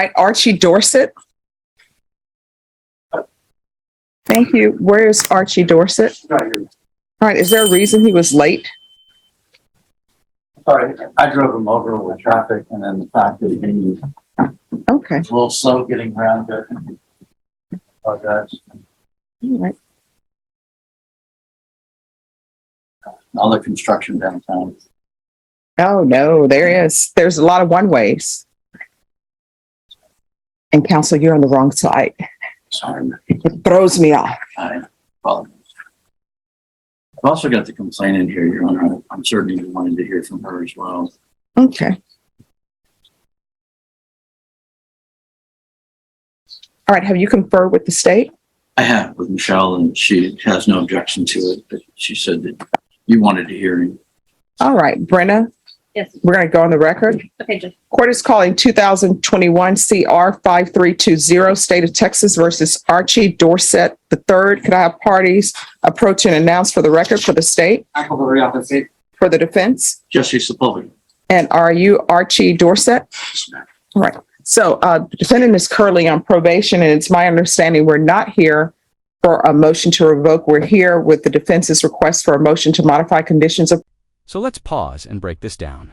Right, Archie Dorset. Thank you. Where's Archie Dorset? Right here. All right, is there a reason he was late? Sorry, I drove him over with traffic and then the fact that he Okay, was a little slow getting around there. Apologize. all right. All the construction downtown. Oh, no, there is. There's a lot of one-ways. And counsel, you're on the wrong side. Sorry. It throws me off. I apologize. I've also got the complaint in here, Your Honor. I'm certainly wanting to hear from her as well. Okay. All right, have you conferred with the state? I have with Michelle, and she has no objection to it, but she said that you wanted to hear him. All right, Brenna, Yes. we're going to go on the record. Okay, Judge. Court is calling 2021 CR 5320, State of Texas versus Archie Dorset III. Could I have parties approach and announce for the record for the state, for the defense? Jesse Sepulveda. And are you Archie Dorset? All right. So the defendant is currently on probation, and it's my understanding we're not here for a motion to revoke. We're here with the defense's request for a motion to modify conditions of. So let's pause and break this down.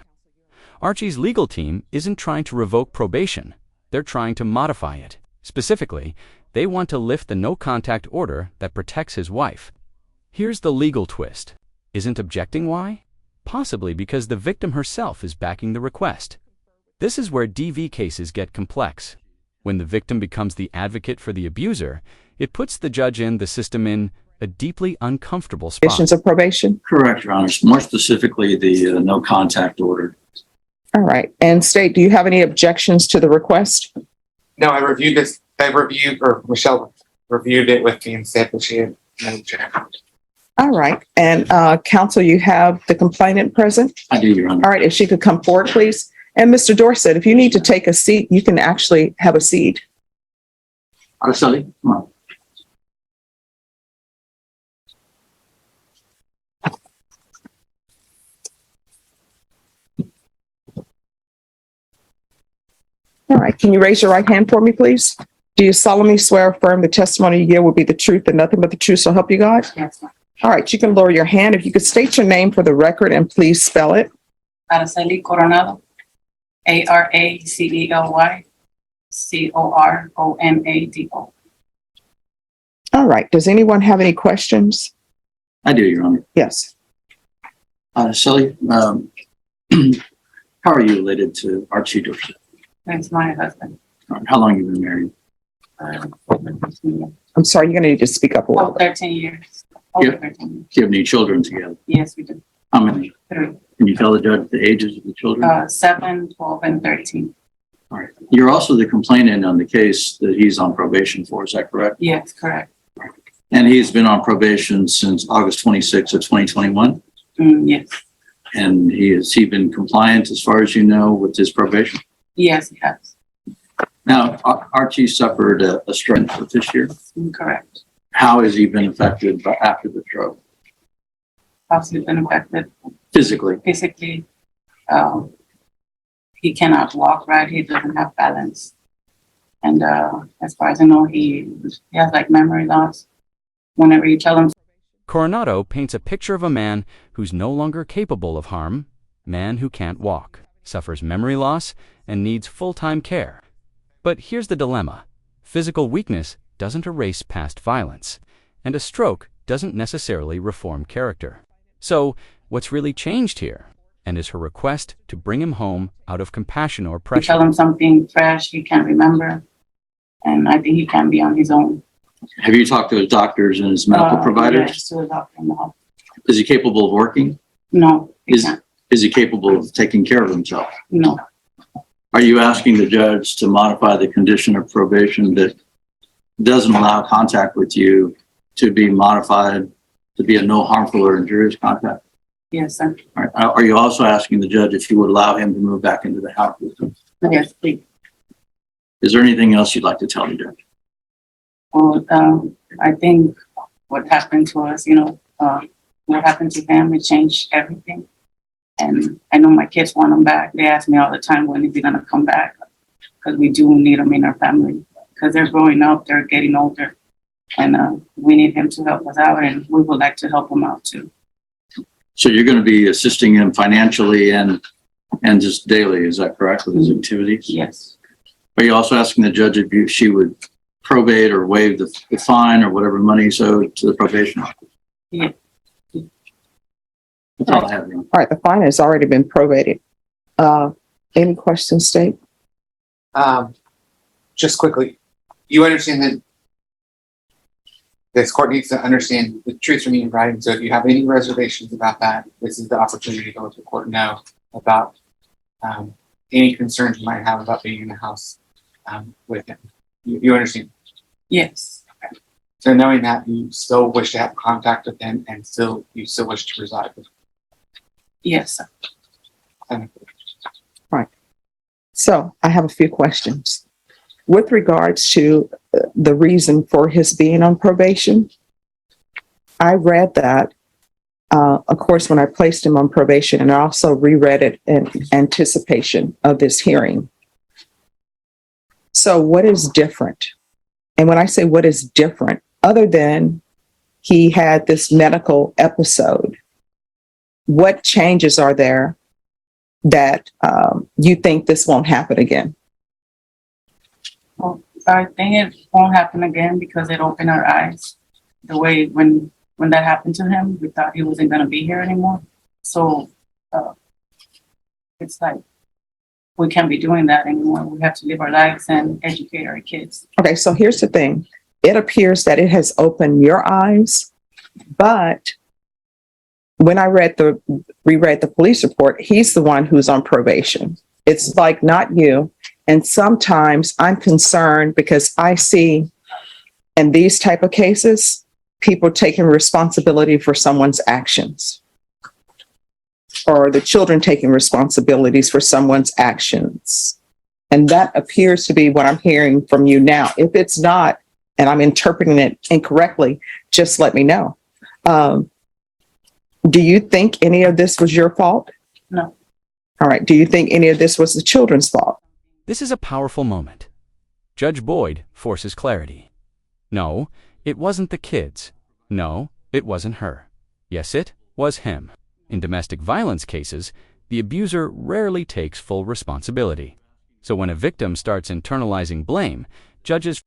Archie's legal team isn't trying to revoke probation. They're trying to modify it. Specifically, they want to lift the no-contact order that protects his wife. Here's the legal twist. Isn't objecting why? Possibly because the victim herself is backing the request. This is where DV cases get complex. When the victim becomes the advocate for the abuser, it puts the judge in the system in a deeply uncomfortable spot. Conditions of probation. Correct, Your Honor. More specifically, the no contact order. All right. And state, do you have any objections to the request? No, I reviewed this. Michelle reviewed it with me and said that she had no objection. All right. And counsel, you have the complainant present? I do, Your Honor. All right. If she could come forward, please. And Mr. Dorset, if you need to take a seat, you can actually have a seat. Araceli, come on. All right. Can you raise your right hand for me, please? Do you solemnly swear or affirm the testimony you give will be the truth and nothing but the truth, so help you God? Yes, ma'am. All right. You can lower your hand. If you could state your name for the record and please spell it. Araceli Coronado. Aracely Coronado. All right. Does anyone have any questions? I do, Your Honor. Yes. Araceli, how are you related to Archie Dorset? That's my husband. How long have you been married? 13 years. I'm sorry. You're going to need to speak up a little bit. 13 years. Over Yeah. 13 years. Do you have any children together? Yes, we do. How many? 3. Can you tell the judge the ages of the children? 7, 12, and 13. All right. You're also the complainant on the case that he's on probation for, is that correct? Yes, correct. And he's been on probation since August 26th of 2021? Yes. And has he been compliant as far as you know with his probation? Yes, he has. Now, Archie suffered a stroke this year. Correct. How has he been affected after the stroke? Possibly been affected Physically? physically. He cannot walk right. He doesn't have balance. And as far as I know, he has like memory loss. Whenever you tell him. Coronado paints a picture of a man who's no longer capable of harm, man who can't walk, suffers memory loss, and needs full-time care. But here's the dilemma. Physical weakness doesn't erase past violence, and a stroke doesn't necessarily reform character. So, what's really changed here? And is her request to bring him home out of compassion or You pressure? tell him something fresh, he can't remember. And I think he can be on his own. Have you talked to his doctors and his medical providers? Yes, to the doctor in the hospital. Is he capable of working? No, he Is can't. he capable of taking care of himself? No. Are you asking the judge to modify the condition of probation that doesn't allow contact with you to be modified to be a no harmful or injurious contact? Yes, sir. All right. Are you also asking the judge if you would allow him to move back into the house with him? Yes, please. Is there anything else you'd like to tell the judge? Well, I think what happened to us, what happened to him, it changed everything. And I know my kids want him back. They ask me all the time, when is he going to come back? because we do need them in our family, because they're growing up, they're getting older, and we need him to help us out, and we would like to help him out too. So you're going to be assisting him financially and just daily, is that correct, with his activities? Yes. Are you also asking the judge if she would probate or waive the fine or whatever money is owed to the probation office? Yeah. That's all I have. All right, the fine has already been probated. Any questions, State? Just quickly, you understand that this court needs to understand the truth from you in writing. So if you have any reservations about that, this is the opportunity to go let the court know about any concerns you might have about being in the house with him. You understand? Yes. So knowing that you still wish to have contact with him and you still wish to reside with Yes. him. So I have a few questions. With regards to the reason for his being on probation, I read that, of course, when I placed him on probation, and I also reread it in anticipation of this hearing. So what is different? And when I say what is different, other than he had this medical episode, what changes are there that you think this won't happen again? Well, I think it won't happen again because it opened our eyes. The way when that happened to him, we thought he wasn't going to be here anymore. So it's like we can't be doing that anymore. We have to live our lives and educate our kids. Okay, so here's the thing. It appears that it has opened your eyes, but when I reread the police report, he's the one who's on probation. It's like not you. And sometimes I'm concerned because I see in these type of cases, people taking responsibility for someone's actions, or the children taking responsibilities for someone's actions. And that appears to be what I'm hearing from you now. If it's not, and I'm interpreting it incorrectly, just let me know. Do you think any of this was your fault? No. All right. Do you think any of this was the children's fault? This is a powerful moment. Judge Boyd forces clarity. No, it wasn't the kids. No, it wasn't her. Yes, it was him. In domestic violence cases, the abuser rarely takes full responsibility. So when a victim starts internalizing blame, judges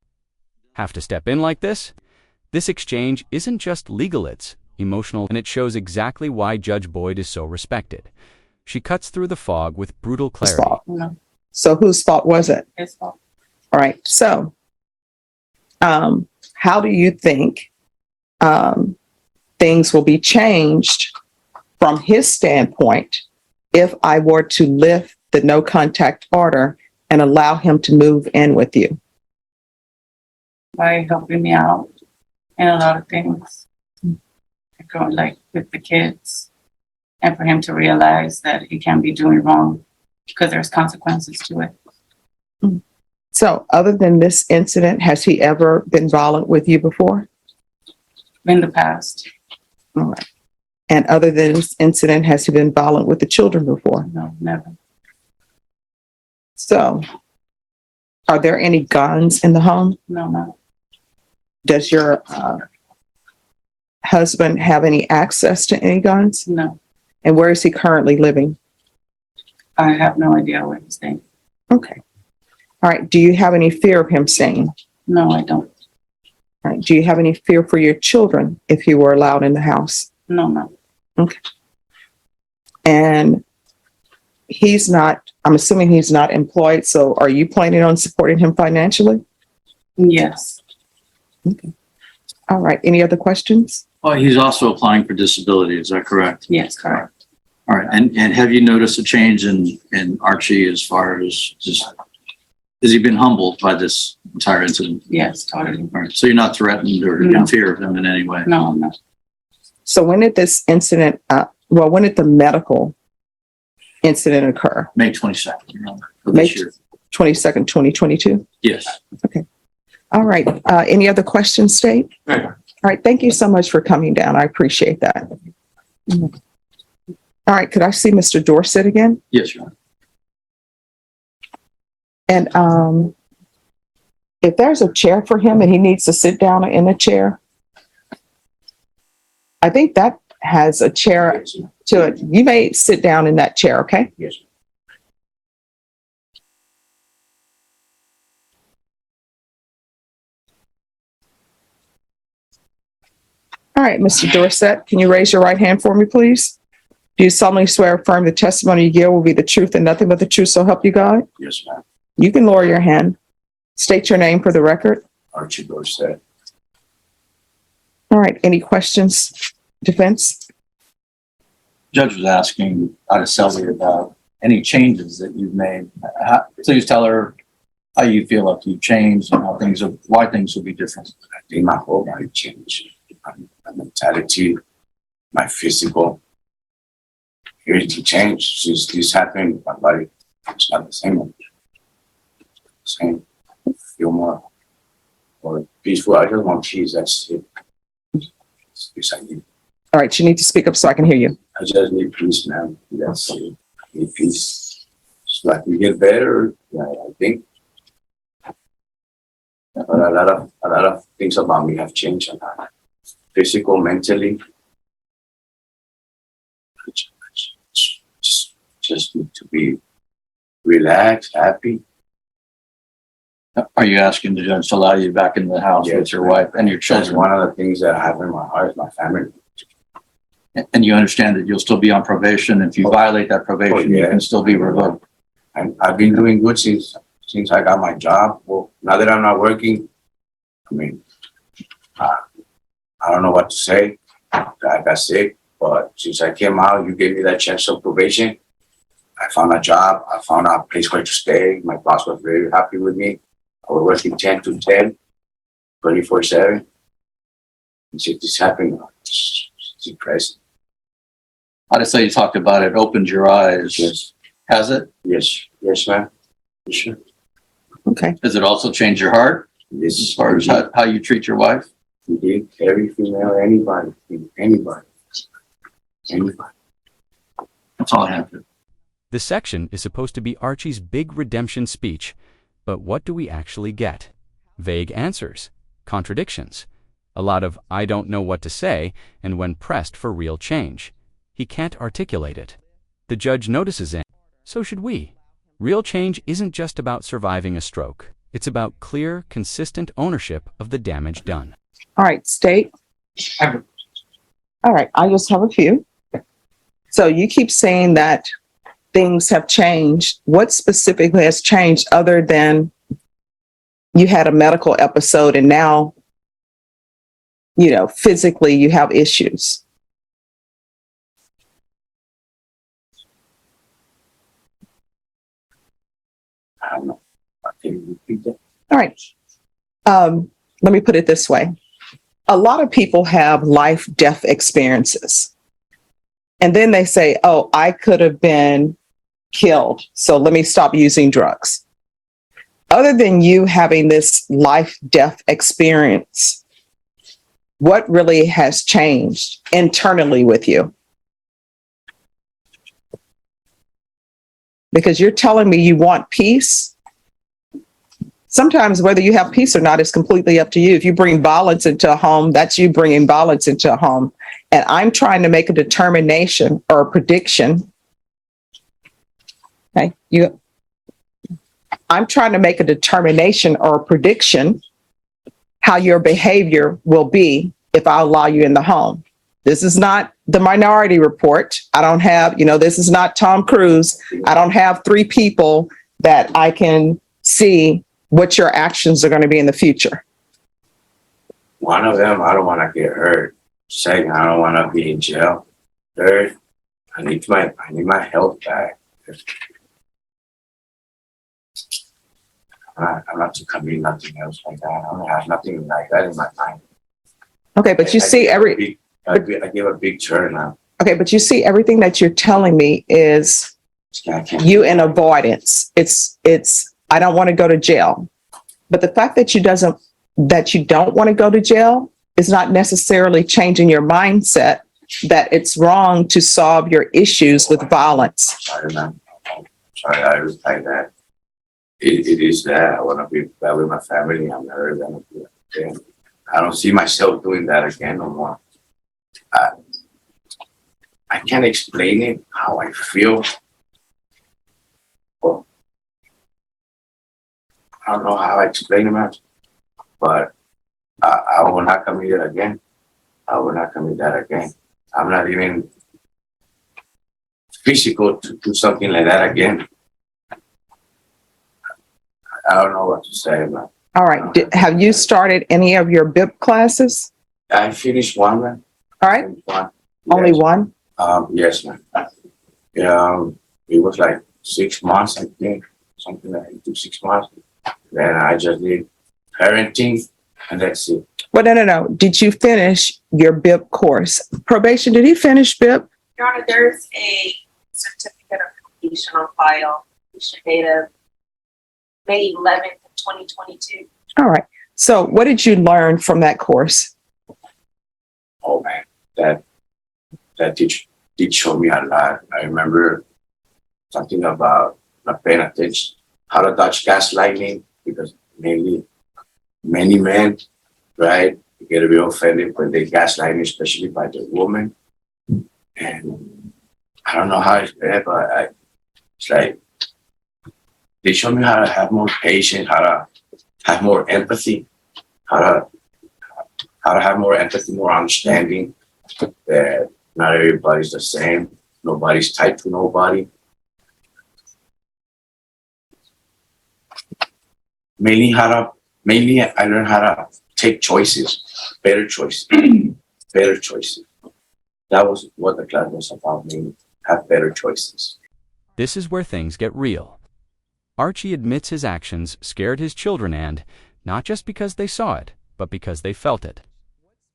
have to step in like this. This exchange isn't just legal, it's emotional, and it shows exactly why Judge Boyd is so respected. She cuts through the fog with brutal clarity. No. So whose fault was it? His fault. All right. So how do you think things will be changed from his standpoint if I were to lift the no contact order and allow him to move in with you? By helping me out in a lot of things, like with the kids, and for him to realize that he can't be doing wrong because there's consequences to it. So other than this incident, has he ever been violent with you before? In the past, All right. And other than this incident, has he been violent with the children before? no, never. So are there any guns in the home? No. Does your husband have any access to any guns? No. And where is he currently living? I have no idea where he's staying. Okay. All right. Do you have any fear of him staying? No, I don't. All right. Do you have any fear for your children if you were allowed in the house? No. Okay. And I'm assuming he's not employed. So are you planning on supporting him financially? Yes. Okay. All right. Any other questions? Well, he's also applying for disability, is that correct? Yes, correct. All right, and have you noticed a change in Archie as far as just, has he been humbled by this entire incident? Yes, totally. All right, so you're not threatened or in fear of him in any way? No, I'm not. So when did this incident, when did the medical incident occur? May 22nd, remember, of May this year. 22nd, 2022? Yes. All right. Any other questions, State? No. All right. Thank you so much for coming down. I appreciate that. All right. Could I see Mr. Dorsett again? Yes, Your Honor. And if there's a chair for him and he needs to sit down in a chair, I think that has a chair to it. You may sit down in that chair, okay? Yes. All right, Mr. Dorsett, can you raise your right hand for me, please? Do you solemnly swear or affirm the testimony you give will be the truth and nothing but the truth, so help you God? Yes, ma'am. You can lower your hand. State your name for the record. Archie Dorsett. All right, any questions, defense? Judge was asking Araceli about any changes that you've made. Please tell her how you feel after you've changed and why things will be different. I think my whole body changed. My mentality, my physical. Everything changed since this happened. My body is not the same. Same. I feel more peaceful. I just want peace. That's it. Yes, I need. All right, you need to speak up so I can hear you. I just need peace, man. That's it. I need peace. So I can get better. Yeah, I think. But a lot of things about me have changed. Physical, mentally. Just need to be relaxed, happy. Are you asking the judge to allow you back in the house Yes, with your ma'am. wife and your That's children? one of the things that I have in my heart, my family. And you understand that you'll still be on probation. If you violate that probation, you yeah. can still be revoked. And I've been doing good since I got my job. Well, now that I'm not working, I mean, I don't know what to say. I got sick, but since I came out, you gave me that chance of probation. I found a job. I found a place where to stay. My boss was very happy with me. I was working 10 to 10, 24/7. And since this happened, it's depressing. Honestly, you talked about it, opened your eyes. Yes, Has it? yes, yes, ma'am. Yes, sure. Okay. Does it also change your heart This as far as how you treat your wife? indeed, every female, anybody. That's all I have. This section is supposed to be Archie's big redemption speech, but what do we actually get? Vague answers, contradictions, a lot of I don't know what to say, and when pressed for real change, he can't articulate it. The judge notices it. So should we. Real change isn't just about surviving a stroke. It's about clear, consistent ownership of the damage done. All right, state. All right, I just have a few. So you keep saying that things have changed. What specifically has changed other than you had a medical episode and now, physically you have issues? I don't know. Can you repeat that? All right. Let me put it this way. A lot of people have life-death experiences. And then they say, oh, I could have been killed, so let me stop using drugs. Other than you having this life-death experience, what really has changed internally with you? Because you're telling me you want peace. Sometimes whether you have peace or not is completely up to you. If you bring violence into a home, that's you bringing violence into a home. And I'm trying to make a determination or a prediction. Okay, I'm trying to make a determination or a prediction how your behavior will be if I allow you in the home. This is not the Minority Report. I don't have, this is not Tom Cruise. I don't have 3 people that I can see what your actions are going to be in the future. One of them, I don't want to get hurt. Second, I don't want to be in jail. Third, I need my health back. I'm not to commit nothing else like that. I don't have nothing like that in my mind. Okay, but you see I give a big turn now. Okay, but you see everything that you're telling me is you in avoidance. It's I don't want to go to jail. But the fact that you don't want to go to jail is not necessarily changing your mindset that it's wrong to solve your issues with violence. Sorry, ma'am. Sorry, I replied that. it is that I want to be back with my family. I'm never gonna do it again. I don't see myself doing that again no more. I can't explain it how I feel. Well, I don't know how I explain it, man, but I will not commit it again. I will not commit that again. I'm not even physical to do something like that again. I don't know what to say, man. All right. Have you started any of your BIP classes? I finished one, man. All right. One. Only Yes. one? Yes, man. It was like 6 months, I think, something like it took 6 months. Then I just did parenting, and that's it. Well, no. Did you finish your BIP course? Probation, did he finish BIP? Your Honor, there's a certificate of completion on file, completion date of May 11th, 2022. All right. So what did you learn from that course? Oh man, that did show me a lot. I remember something about not paying attention, how to dodge gaslighting, because many men, right, get real offended when they gaslighting, especially by the woman. And I don't know how it's bad, but it's like they showed me how to have more patience, how to have more empathy, how to have more empathy, more understanding that not everybody's the same. Nobody's tied to nobody. Mainly I learned how to take choices, better choices. That was what the class was about, mainly have better choices. This is where things get real. Archie admits his actions scared his children, and not just because they saw it, but because they felt it.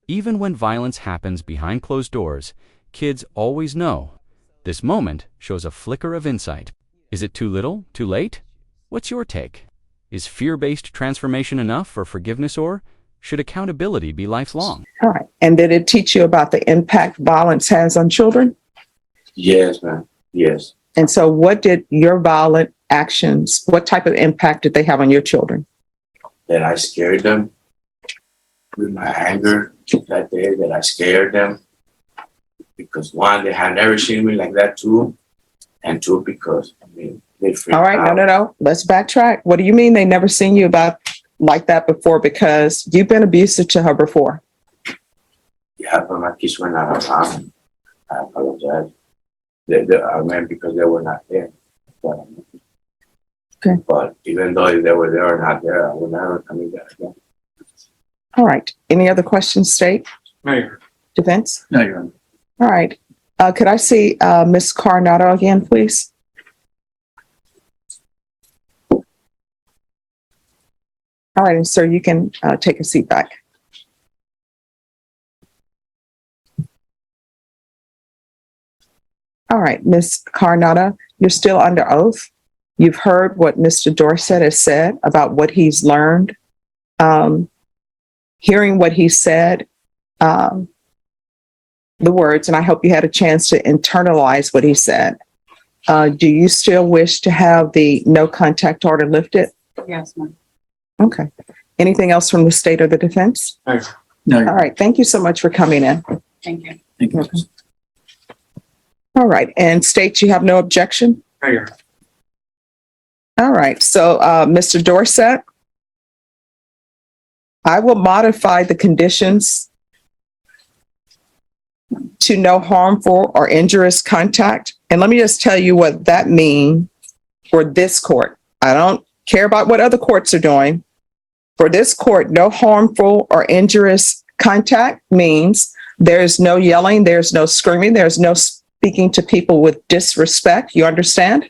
Even when violence happens behind closed doors, kids always know. This moment shows a flicker of insight. Is it too little, too late? What's your take? Is fear-based transformation enough for forgiveness, or should accountability be lifelong? All right. And did it teach you about the impact violence has on children? Yes, man. Yes. And so what did your violent actions, what type of impact did they have on your children? That I scared them with my anger that day, that I scared them. Because one, they had never seen me like that too. And two, because they freaked All right. out. No. Let's backtrack. What do you mean they never seen you about like that before? Because you've been abusive to her before. Yeah, but my kids were not around. I apologize. I meant because they were not there. But, Okay. But even though they were there or not there, I would never come back again. All right. Any other questions, State? Mayor, Defense? No, Your Honor. All right. Could I see Ms. Coronado again, please? All right, and sir, you can take a seat back. All right, Ms. Coronado, you're still under oath. You've heard what Mr. Dorsett has said about what he's learned. Hearing what he said, the words, and I hope you had a chance to internalize what he said. Do you still wish to have the no contact order lifted? Yes, ma'am. Okay. Anything else from the state or the defense? Mayor, No, Your All right. Thank you so much for coming in. Thank you. Thank you. All right. And state you have no objection? Mayor, All right. So, Mr. Dorsett, I will modify the conditions to no harmful or injurious contact. And let me just tell you what that means for this court. I don't care about what other courts are doing. For this court, no harmful or injurious contact means there's no yelling, there's no screaming, there's no speaking to people with disrespect. You understand?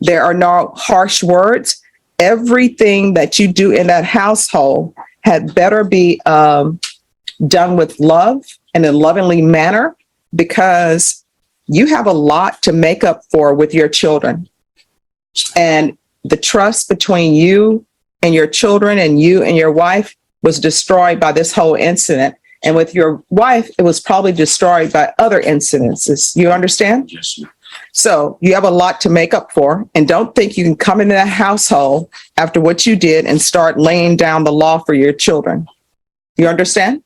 There are no harsh words. Everything that you do in that household had better be done with love in a lovingly manner, because you have a lot to make up for with your children. And the trust between you and your children and you and your wife was destroyed by this whole incident. And with your wife, it was probably destroyed by other incidences. You understand? Yes, ma'am. So you have a lot to make up for, and don't think you can come into that household after what you did and start laying down the law for your children. You understand?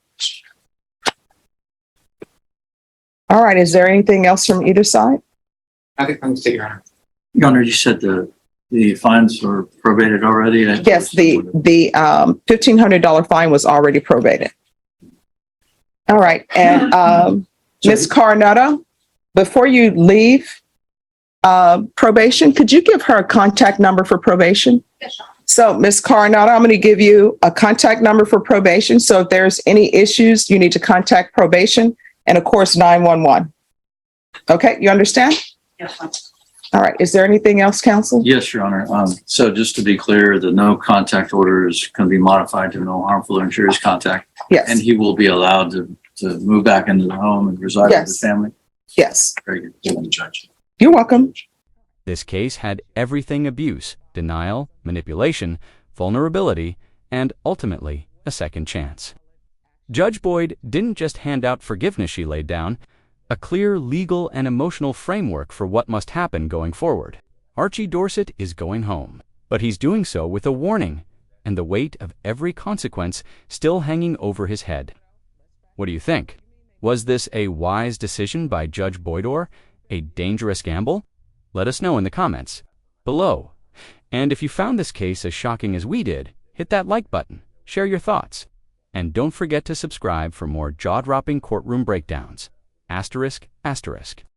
All right. Is there anything else from either side? Nothing from the state, Your Honor. Your Honor, you said the fines were probated already? Yes, the $1,500 fine was already probated. All right. And Ms. Coronado, before you leave probation, could you give her a contact number for probation? So, Ms. Coronado, I'm going to give you a contact number for probation. So if there's any issues, you need to contact probation and, of course, 911. Okay, you understand? Yes, ma'am. All right. Is there anything else, counsel? Yes, Your Honor. So just to be clear, the no contact order is going to be modified to no harmful or injurious contact, and Yes. he will be allowed to move back into the home and reside with his Yes. family? Yes. Very good. Thank you, Judge. You're welcome. This case had everything abuse, denial, manipulation, vulnerability, and ultimately a second chance. Judge Boyd didn't just hand out forgiveness she laid down, a clear legal and emotional framework for what must happen going forward. Archie Dorsett is going home, but he's doing so with a warning and the weight of every consequence still hanging over his head. What do you think? Was this a wise decision by Judge Boydor? A dangerous gamble? Let us know in the comments below. And if you found this case as shocking as we did, hit that like button, share your thoughts, and don't forget to subscribe for more jaw-dropping courtroom breakdowns. ****.